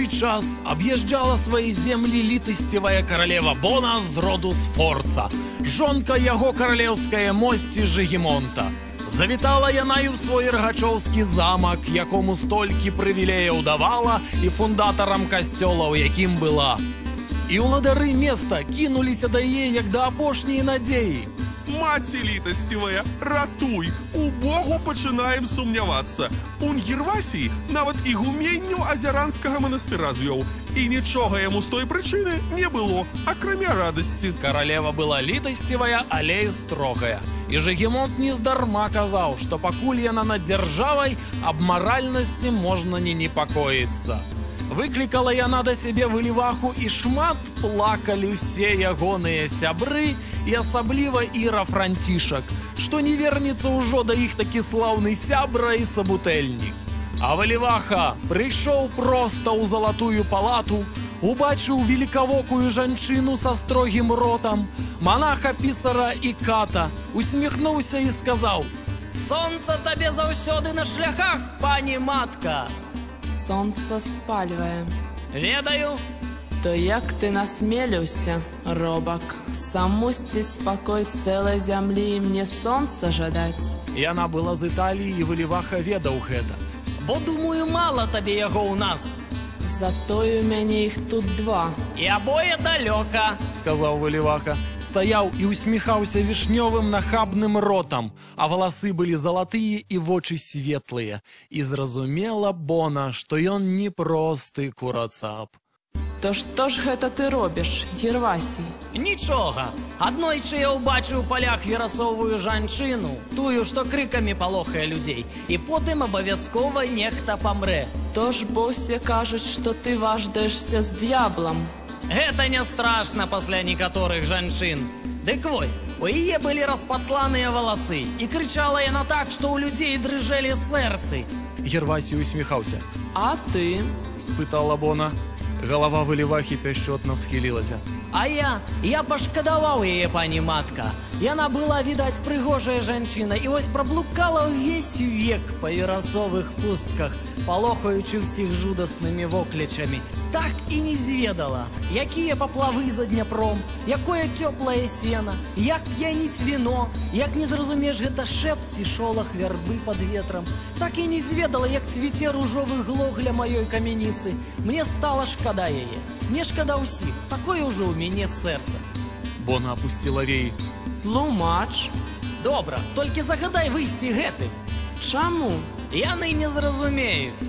час объезжала свои земли літасцівая королева Бона з роду Сфорца, жонка яго королевская мосці Жегемонта. Завітала яна і ў свой рагачоўскі замак, якому столькі прывілеяў давала і фундатарам касцёла, у якім была. І ўладары места кінуліся да яе, як да апошняй надзеі. Маці літасцівая, ратуй! У Богу пачынаем сумнявацца. Un Гервасій нават ігуменню азяранскага манастыра звёў. І нічога яму з той прычыны не было, акрамя радасці. Каралева была літасцівая, але і строгая. І Жегемонт нездарма казаў, што пакуль яна над дзяржавай, аб маральнасці можна не непакоіцца. Выклікала яна да сябе Выліваху, і шмат плакалі ўсе ягоныя сябры, і асабліва Іра Францішак, што не вернецца ўжо да іх такі слаўны сябра і сабутэльнік. А Выліваха прыйшоў проста ў залатую палату, убачыў великавокую жанчыну са строгім ротам, монаха-пісара і ката, усміхнуўся і сказаў: «Сонца табе заўсёды на шляхах, пані матка!» Сонце спальвае. Ведаю. То як ты насмеліўся, робак, самусціць спакой цэлай зямлі і мне сонца жадаць? Яна была з Італіі, і Выліваха ведаў гэта. Бо, думаю, мала табе яго ў нас. Затое у мяне іх тут два. І абое далёка, сказаў Выліваха. Стаяў і усміхаўся вішнёвым нахабным ротам, а валасы былі залатыя і вочы светлыя. І зразумела Бона, што ён не просты курацап. То што ж гэта ты робіш, Гервасій? Нічога. Аднойчы я ўбачыў у палях верасовую жанчыну, тую, што крыкамі палохае людзей, і потым абавязкова нехта памрэ. То ж бо ўсе кажуць, што ты важдаешся з д'яблам. Гэта не страшна пасля некаторых жанчын. Дык вось, у яе былі распатланыя валасы, і крычала яна так, што ў людзей дрыжэлі сэрцы. Гервасій усміхаўся. А ты? Спытала Бона. Галава Вылівахі пяшчотна схілілася. А я пашкадаваў яе, пані матка. Яна была, відаць, прыгожая жанчына, і вось праблукала ўвесь век па верасовых пустках, палохаючы ўсіх жудаснымі воклічамі. Так і не зведала, якія паплавы за Дняпром, якое цёплае сена, як п'яніць віно, як не зразумеш, гэта шэпт ці шолах вярбы пад ветрам. Так і не зведала, як цвіце ружовы глог ля маёй камяніцы. Мне стала шкада яе. Мне шкада ўсіх. Такое ўжо ў мяне сэрца. Бона апусціла веі. Тлумач. Добра, толькі загадай выйсці гэтым. Чаму? Яны не зразумеюць.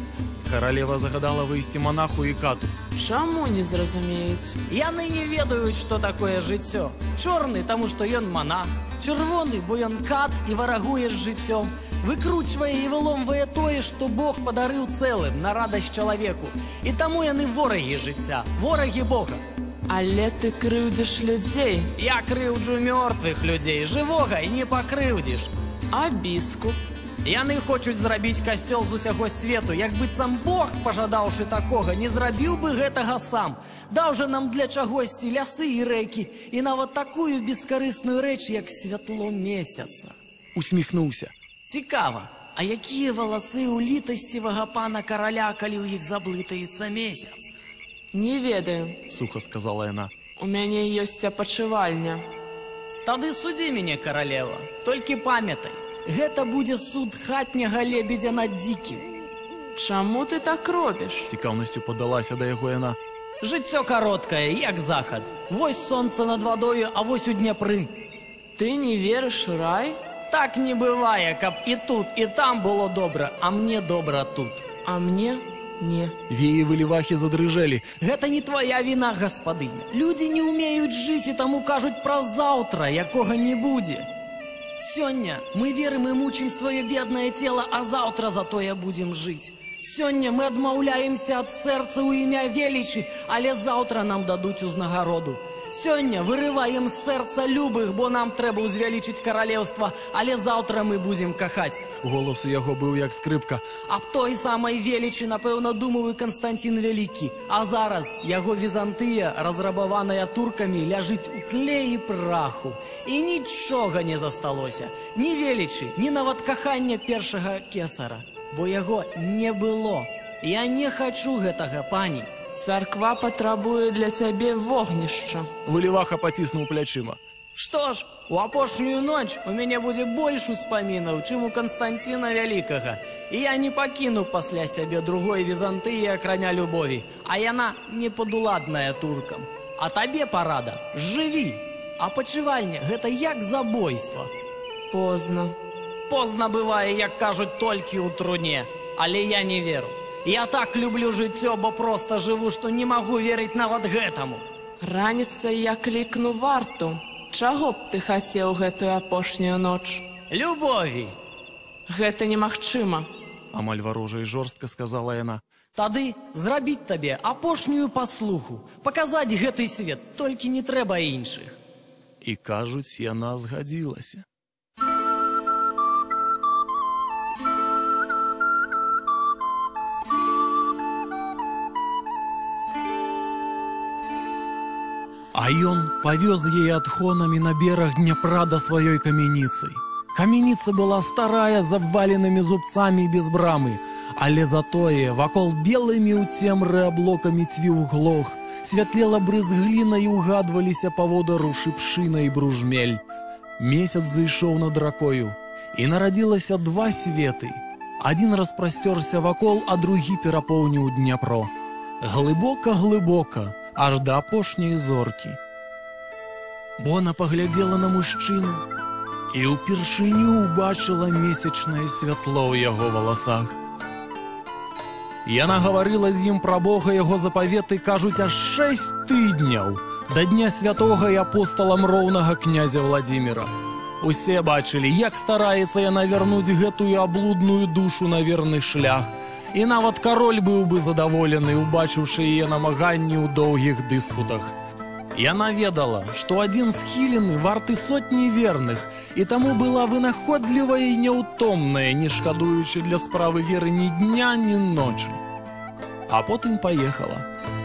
Каралева загадала выйсці монаху і кату. Чаму не зразумеюць? Яны не ведаюць, што такое жыццё. Чорны, таму што ён монах. Чырвоны, бо ён кат і варагуе з жыццём. Выкручвае і выломвае тое, што Бог падарыў цэлым на радасць чалавеку. І таму яны ворагі жыцця, ворагі Бога. Але ты крыўдзіш людзей. Я крыўджу мёртвых людзей, жывога і не пакрыўдзіш. А біскуп? Яны хочуць зрабіць касцёл з усяго свету, як быццам Бог, пажадаўшы такога, не зрабіў бы гэтага сам. Даў жа нам для чагосьці лясы і рэкі, і нават такую бескарысную рэч, як святло месяца. Усміхнуўся. Цікава, а якія валасы ў літасцівага пана караля, калі ў іх заблытаецца месяц? Не ведаю, суха сказала яна. У мяне ёсць апачывальня. Тады судзі мяне, каралева, толькі памятай. Гэта будзе суд хатняга лебедзя над дзікім. Чаму ты так робіш? З цікаўнасцю падалася да яго яна. Жыццё кароткае, як захад. Вось сонца над вадою, а вось у Дняпры. Ты не верыш у рай? Так не бывае, каб і тут, і там было добра, а мне добра тут. А мне не. Веі Вылівахі задрыжэлі. Гэта не твоя віна, гаспадыня. Людзі не ўмеюць жыць і таму кажуць пра заўтра, якога не будзе. Сёння мы верым і мучым сваё беднае цела, а заўтра затое будзем жыць. Сёння мы адмаўляемся ад сэрца ў імя велічы, але заўтра нам дадуць узнагароду. Сёння вырываем з сэрца любых, бо нам трэба ўзвялічыць каралеўства, але заўтра мы будзем кахаць. Голас у яго быў як скрыпка. Аб той самай велічы, напэўна, думаў і Канстанцін Вялікі. А зараз яго Візантыя, разрабаваная туркамі, ляжыць у тле і праху. І нічога не засталося. Ні велічы, ні нават кахання першага кесара. Бо яго не было. Я не хачу гэтага, пані. Царква патрабуе для цябе вогнішча. Выліваха паціснуў плячыма. Што ж, у апошнюю ноч у мяне будзе больш успамінаў, чым у Канстанціна Вялікага. І я не пакіну пасля сябе другой Візантыі, акрамя любові, а яна не падуладная туркам. А табе парада, жыві! Апачывальня – гэта як забойства. Позна. Позна бывае, як кажуць, толькі ў труне. Але я не веру. Я так люблю жыццё, бо проста жыву, што не магу верыць нават гэтаму. Раніцай я клікну варту. Чаго б ты хацеў гэтую апошнюю ноч? Любові! Гэта немагчыма. Амаль варожа і жорстка сказала яна. Тады зрабіць табе апошнюю паслугу, паказаць гэты свет, толькі не трэба іншых. І кажуць, яна згадзілася. А ён павёз яе адхонамі на бераг Дняпра да сваёй камяніцы. Камяніца была старая, з абваленымі зубцамі і без брамы, але затое вакол белымі ў цемры аблокамі цвіў глох, святлела брызгліна і угадваліся па водару шыпшына і бружмель. Месяц зайшоў над ракою, і нарадзілася два светы. Адзін распрасцёрся вакол, а другі перапоўніў Дняпро. Глыбока-глыбока, аж да апошняй зоркі. Бона паглядзела на мужчыну і ўпершыню ўбачыла месячнае святло ў яго валасах. Яна гаварыла з ім пра Бога, яго запаветы, кажуць, аж 6 тыдняў да дня святога і апостала роўнага князя Владзіміра. Усе бачылі, як стараецца яна вярнуць гэтую аблудную душу на верны шлях. І нават кароль быў бы задаволены, убачыўшы яе намаганні ў доўгіх дыспутах. Яна ведала, што адзін схілены варты сотні верных, і таму была вынаходлівая і няўтомная, не шкадуючы для справы веры ні дня, ні ночы. А потым паехала,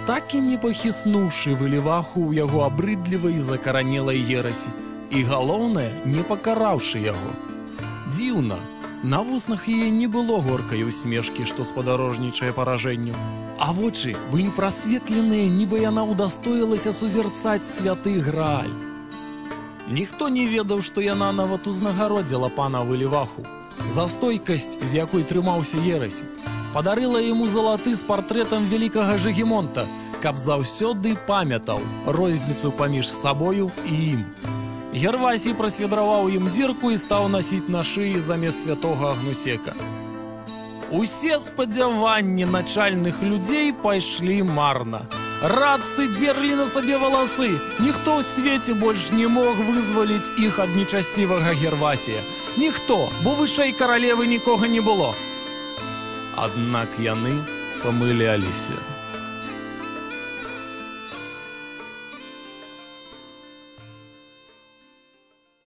так і не пахіснуўшы выліваху ў яго абрыдлівай закаранелай ерасі, і, галоўнае, не пакараўшы яго. Дзіўна, на вуснах яе не было горкай усмешкі, што спадарожнічае паражэнню. А вочы былі прасветленыя, нібы яна ўдастоілася сузерцаць святы Грааль. Ніхто не ведаў, што яна нават узнагародзіла пана Выліваху за стойкасць, з якой трымаўся ерасі. Падарыла яму залаты з партрэтам вялікага Жыгімонта, каб заўсёды памятаў розніцу паміж сабою і ім. Гервасій прасведраваў ім дзірку і стаў насіць на шыі замест святога Агнусека. Усе спадзяванні начальных людзей пайшлі марна. Радцы дзерлі на сабе валасы. Ніхто ў свеце больш не мог вызваліць іх ад нечасцівага Гервасія. Ніхто, бо вышэй каралевы нікога не было. Аднак яны памыляліся.